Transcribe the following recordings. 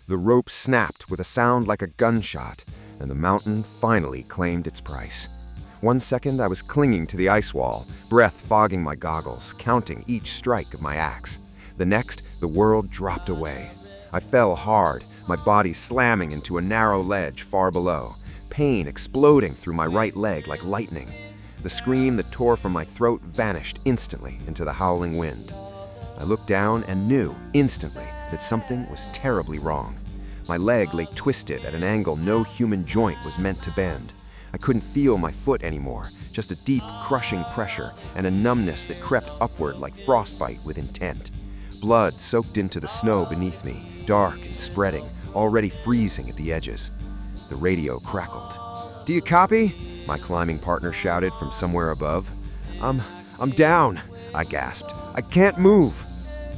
The rope snapped with a sound like a gunshot, and the mountain finally claimed its price. One second I was clinging to the ice wall, breath fogging my goggles, counting each strike of my axe. The next, the world dropped away. I fell hard, my body slamming into a narrow ledge far below, pain exploding through my right leg like lightning. The scream that tore from my throat vanished instantly into the howling wind. I looked down and knew instantly that something was terribly wrong. My leg lay twisted at an angle no human joint was meant to bend. I couldn't feel my foot anymore, just a deep, crushing pressure and a numbness that crept upward like frostbite with intent. Blood soaked into the snow beneath me, dark and spreading, already freezing at the edges. The radio crackled. "Do you copy?" my climbing partner shouted from somewhere above. I'm down," I gasped. "I can't move."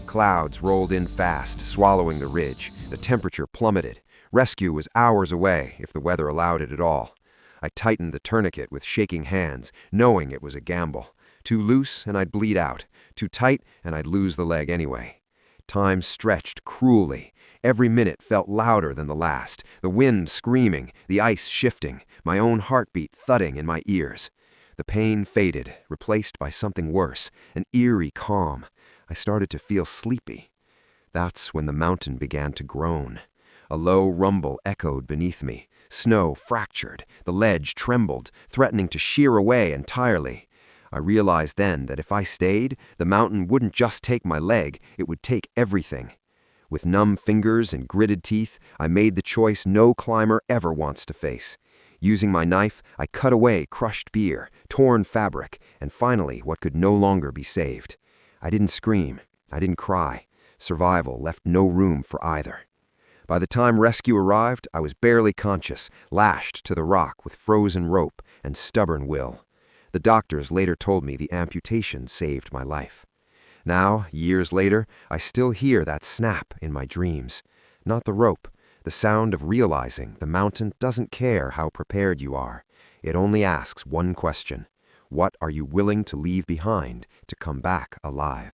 Clouds rolled in fast, swallowing the ridge. The temperature plummeted. Rescue was hours away, if the weather allowed it at all. I tightened the tourniquet with shaking hands, knowing it was a gamble. Too loose and I'd bleed out. Too tight and I'd lose the leg anyway. Time stretched cruelly. Every minute felt louder than the last, the wind screaming, the ice shifting, my own heartbeat thudding in my ears. The pain faded, replaced by something worse, an eerie calm. I started to feel sleepy. That's when the mountain began to groan. A low rumble echoed beneath me. Snow fractured, the ledge trembled, threatening to shear away entirely. I realized then that if I stayed, the mountain wouldn't just take my leg, it would take everything. With numb fingers and gritted teeth, I made the choice no climber ever wants to face. Using my knife, I cut away crushed beer, torn fabric, and finally what could no longer be saved. I didn't scream. I didn't cry. Survival left no room for either. By the time rescue arrived, I was barely conscious, lashed to the rock with frozen rope and stubborn will. The doctors later told me the amputation saved my life. Now, years later, I still hear that snap in my dreams. Not the rope, the sound of realizing the mountain doesn't care how prepared you are. It only asks one question: what are you willing to leave behind to come back alive?